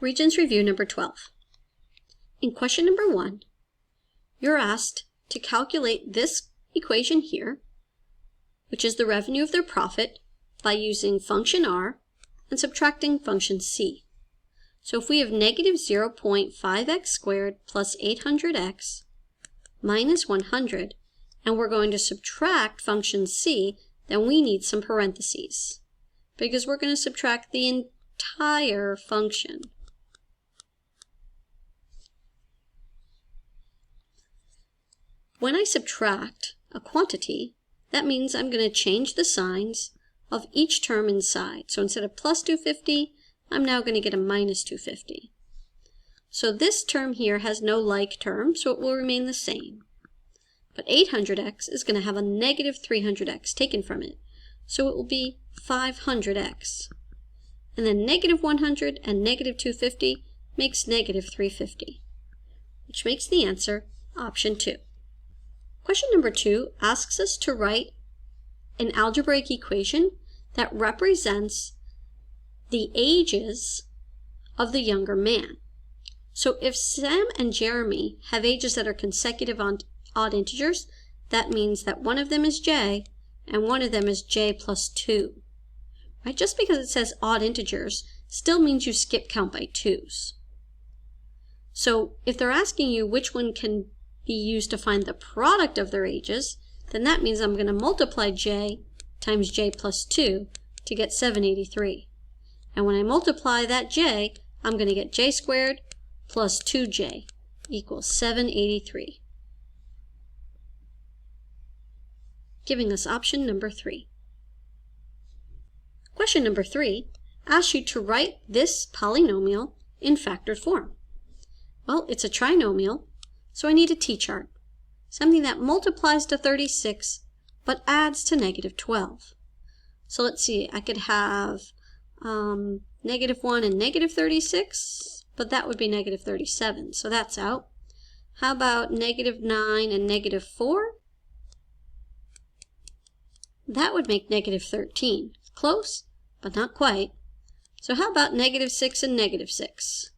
Regents Review number 12. In question number 1, you're asked to calculate this equation here, which is the revenue of their profit, by using function R and subtracting function C. So if we have negative 0.5x squared plus 800x minus 100, and we're going to subtract function C, then we need some parentheses, because we're going to subtract the entire function. When I subtract a quantity, that means I'm going to change the signs of each term inside. So instead of plus 250, I'm now going to get a minus 250. So this term here has no like term, so it will remain the same. But 800x is going to have a negative 300x taken from it, so it will be 500x. And then negative 100 and negative 250 makes negative 350, which makes the answer option 2. Question number 2 asks us to write an algebraic equation that represents the ages of the younger man. So if Sam and Jeremy have ages that are consecutive on odd integers, that means that one of them is j and one of them is j plus 2. Right? Just because it says odd integers still means you skip count by 2's. So if they're asking you which one can be used to find the product of their ages, then that means I'm going to multiply j times j plus 2 to get 783. And when I multiply that j, I'm going to get j squared plus 2j equals 783, giving us option number 3. Question number 3 asks you to write this polynomial in factored form. Well, it's a trinomial, so I need a t-chart, something that multiplies to 36 but adds to negative 12. So let's see, I could have negative 1 and negative 36, but that would be negative 37, so that's out. How about negative 9 and negative 4? That would make negative 13. Close, but not quite. So how about negative 6 and negative 6?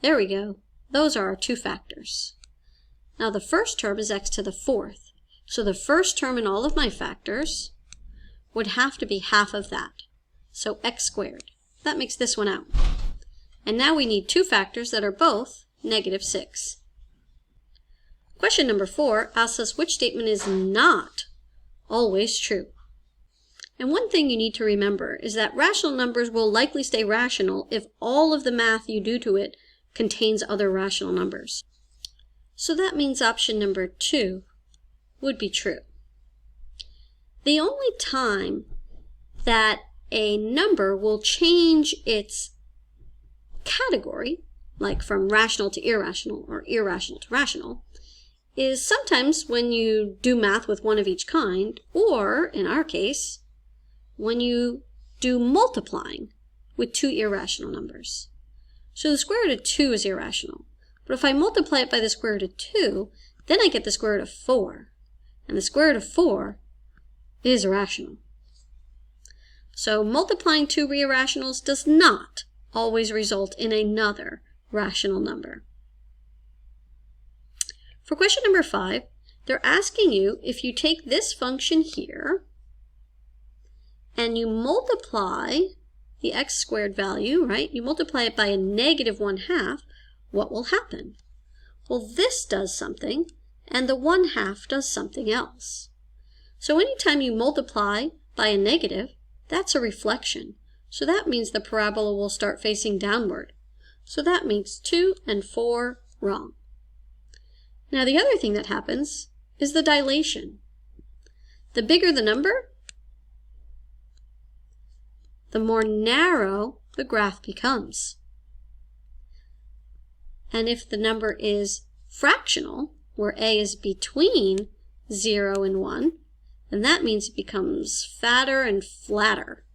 There we go. Those are our two factors. Now the first term is x to the 4th. So the first term in all of my factors would have to be half of that. So x squared. That makes this one out. And now we need two factors that are both negative 6. Question number 4 asks us which statement is not always true. And one thing you need to remember is that rational numbers will likely stay rational if all of the math you do to it contains other rational numbers. So that means option number 2 would be true. The only time that a number will change its category, like from rational to irrational or irrational to rational, is sometimes when you do math with one of each kind, or, in our case, when you do multiplying with two irrational numbers. So the square root of 2 is irrational. But if I multiply it by the square root of 2, then I get the square root of 4. And the square root of 4 is irrational. So multiplying two irrationals does not always result in another rational number. For question number 5, they're asking you if you take this function here and you multiply the x squared value, right? You multiply it by a negative 1/2, what will happen? Well, this does something, and the 1/2 does something else. So anytime you multiply by a negative, that's a reflection. So that means the parabola will start facing downward. So that makes 2 and 4 wrong. Now the other thing that happens is the dilation. The bigger the number, the more narrow the graph becomes. And if the number is fractional, where a is between 0 and 1, then that means it becomes fatter and flatter,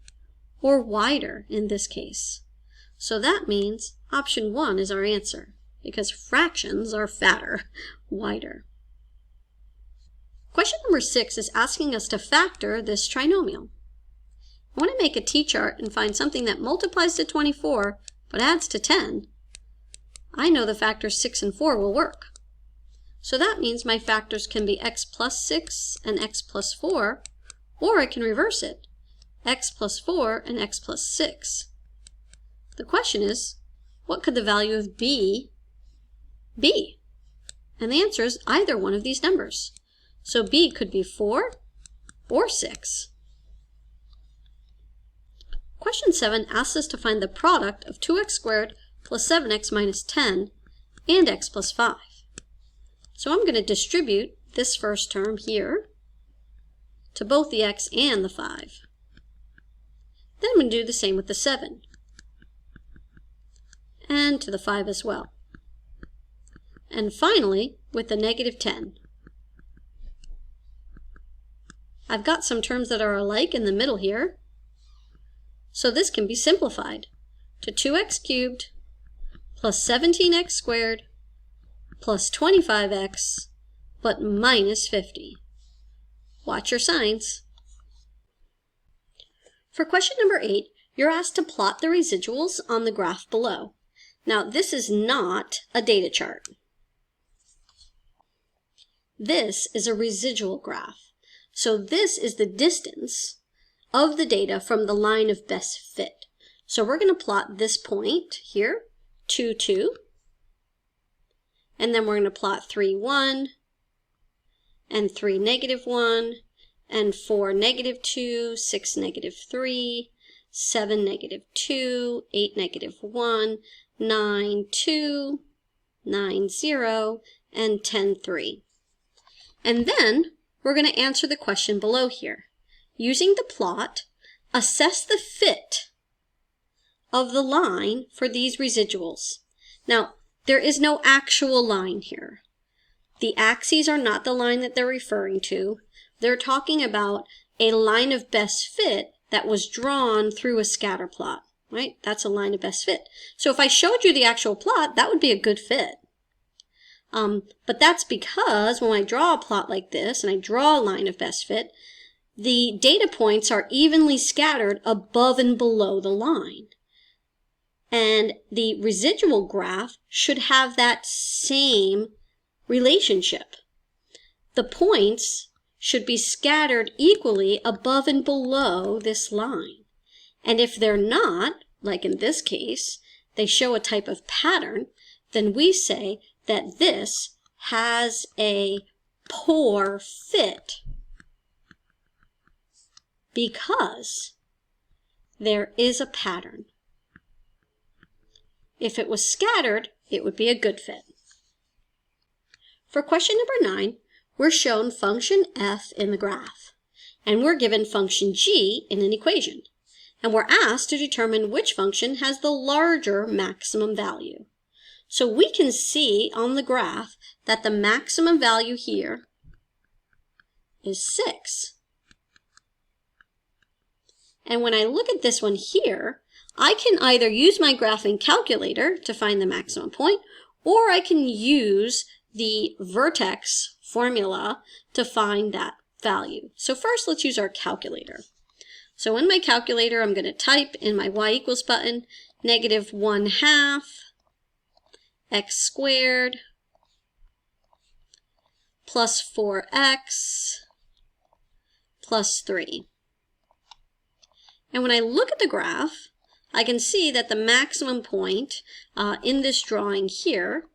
or wider in this case. So that means option 1 is our answer, because fractions are fatter, wider. Question number 6 is asking us to factor this trinomial. I want to make a t-chart and find something that multiplies to 24 but adds to 10, I know the factors 6 and 4 will work. So that means my factors can be x plus 6 and x plus 4, or I can reverse it, x plus 4 and x plus 6. The question is, what could the value of b be? And the answer is either one of these numbers. So b could be 4 or 6. Question 7 asks us to find the product of 2x squared plus 7x minus 10 and x plus 5. So I'm going to distribute this first term here to both the x and the 5. Then I'm going to do the same with the 7 and to the 5 as well. And finally, with the negative 10. I've got some terms that are alike in the middle here, so this can be simplified to 2x cubed plus 17x squared plus 25x, but minus 50. Watch your signs. For question number 8, you're asked to plot the residuals on the graph below. Now, this is not a data chart. This is a residual graph. So this is the distance of the data from the line of best fit. So we're going to plot this point here, 2, 2. And then we're going to plot 3, 1, and 3, negative 1, and 4, negative 2, 6, negative 3, 7, negative 2, 8, negative 1, 9, 2, 9, 0, and 10, 3. And then we're going to answer the question below here. Using the plot, assess the fit of the line for these residuals. Now, there is no actual line here. The axes are not the line that they're referring to. They're talking about a line of best fit that was drawn through a scatter plot, right? That's a line of best fit. So if I showed you the actual plot, that would be a good fit. But that's because when I draw a plot like this and I draw a line of best fit, the data points are evenly scattered above and below the line. And the residual graph should have that same relationship. The points should be scattered equally above and below this line. And if they're not, like in this case, they show a type of pattern, then we say that this has a poor fit because there is a pattern. If it was scattered, it would be a good fit. For question number 9, we're shown function f in the graph, and we're given function g in an equation, and we're asked to determine which function has the larger maximum value. So we can see on the graph that the maximum value here is 6. And when I look at this one here, I can either use my graphing calculator to find the maximum point, or I can use the vertex formula to find that value. So first, let's use our calculator. So in my calculator, I'm going to type in my y equals button, negative 1/2 x squared plus 4x plus 3. And when I look at the graph, I can see that the maximum point in this drawing here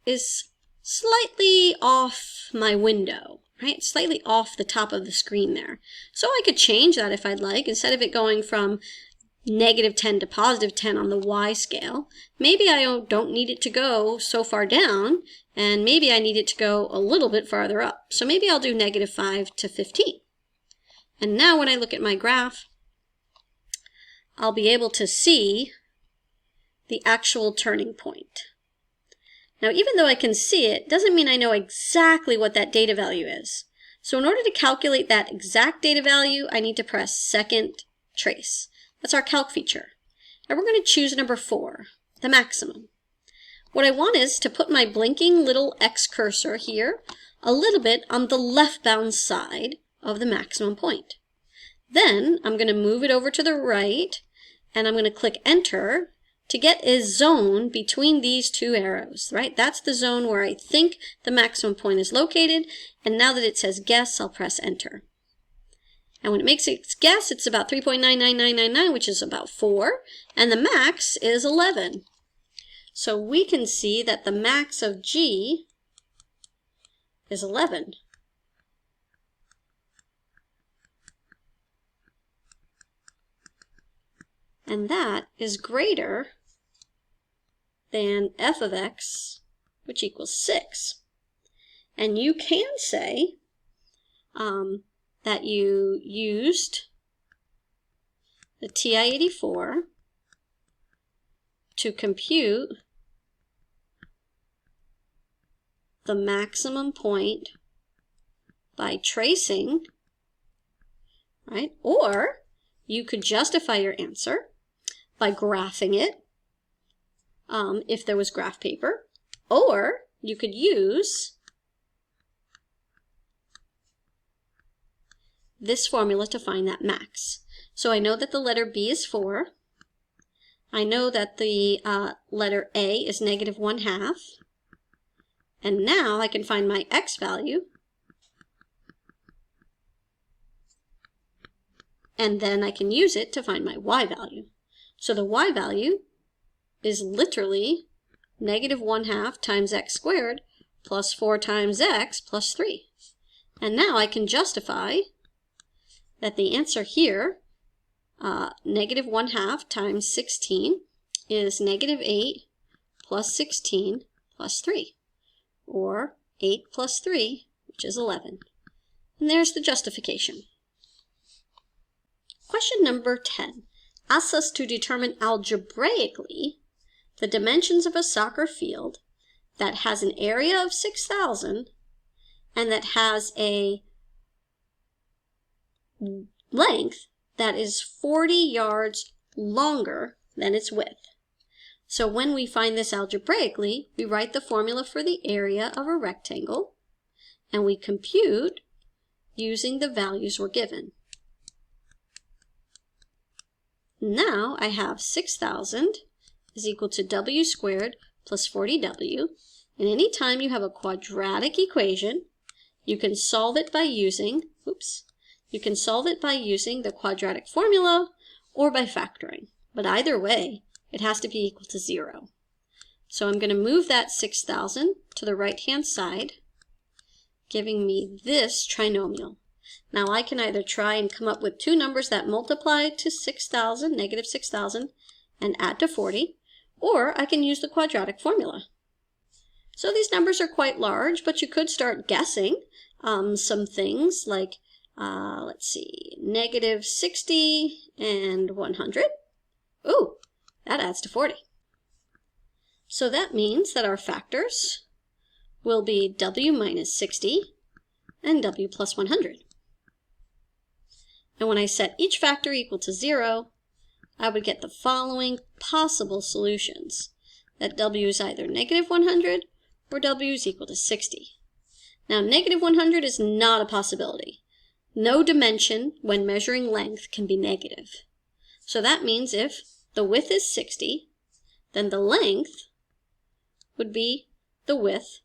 is slightly off my window, right? Slightly off the top of the screen there. So I could change that if I'd like. Instead of it going from negative 10 to positive 10 on the y scale, maybe I don't need it to go so far down, and maybe I need it to go a little bit farther up. So maybe I'll do negative 5 to 15. And now when I look at my graph, I'll be able to see the actual turning point. Now, even though I can see it, doesn't mean I know exactly what that data value is. So in order to calculate that exact data value, I need to press second trace. That's our calc feature. And we're going to choose number 4, the maximum. What I want is to put my blinking little X cursor here a little bit on the left-bound side of the maximum point. Then I'm going to move it over to the right, and I'm going to click Enter to get a zone between these two arrows, right? That's the zone where I think the maximum point is located, and now that it says guess, I'll press enter. And when it makes its guess, it's about 3.99999, which is about 4, and the max is 11. So we can see that the max of G is 11. And that is greater than f of x, which equals 6. And you can say that you used the TI-84 to compute the maximum point by tracing, right? Or you could justify your answer by graphing it, if there was graph paper, or you could use this formula to find that max. So I know that the letter B is 4. I know that the letter A is -1/2. And now I can find my x value. And then I can use it to find my y value. So the y value is literally -1/2 times x squared plus 4 times x plus 3. And now I can justify that the answer here, -1/2 times 16 is -8 plus 16 plus 3, or 8 plus 3, which is 11. And there's the justification. Question number 10 asks us to determine algebraically the dimensions of a soccer field that has an area of 6,000 and that has a length that is 40 yards longer than its width. So when we find this algebraically, we write the formula for the area of a rectangle, and we compute using the values we're given. Now I have 6,000 is equal to w squared plus 40w, and anytime you have a quadratic equation, you can solve it by using, the quadratic formula or by factoring. But either way, it has to be equal to 0. So I'm going to move that 6,000 to the right-hand side, giving me this trinomial. Now I can either try and come up with two numbers that multiply to 6,000, -6,000, and add to 40, or I can use the quadratic formula. So these numbers are quite large, but you could start guessing some things like, let's see, -60 and 100. Ooh, that adds to 40. So that means that our factors will be w minus 60 and w plus 100. And when I set each factor equal to 0, I would get the following possible solutions: that w is either -100 or w is equal to 60. Now, -100 is not a possibility. No dimension when measuring length can be negative. So that means if the width is 60, then the length would be the width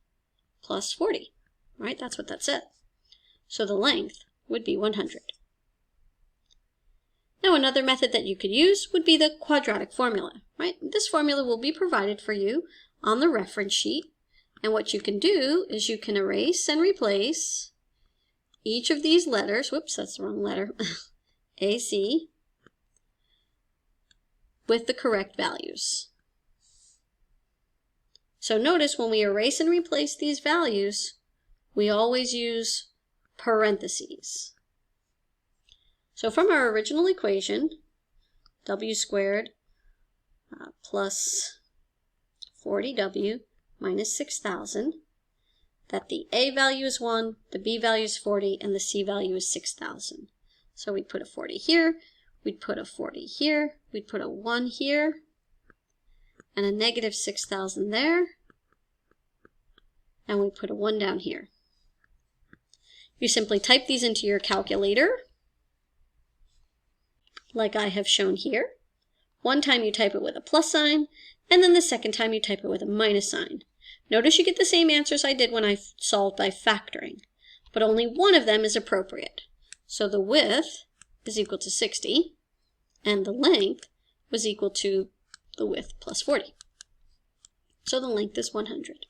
plus 40, right? That's what that said. So the length would be 100. Now, another method that you could use would be the quadratic formula, right? This formula will be provided for you on the reference sheet. And what you can do is you can erase and replace each of these letters, whoops, that's the wrong letter, AC, with the correct values. So notice when we erase and replace these values, we always use parentheses. So from our original equation, w squared plus 40w minus 6,000, that the A value is 1, the B value is 40, and the C value is 6,000. So we'd put a 40 here, we'd put a 40 here, we'd put a 1 here, and a -6,000 there, and we put a 1 down here. You simply type these into your calculator, like I have shown here, One time you type it with a plus sign, and then the second time you type it with a minus sign. Notice you get the same answers I did when I solved by factoring, but only one of them is appropriate. So the width is equal to 60, and the length was equal to the width plus 40. So the length is 100.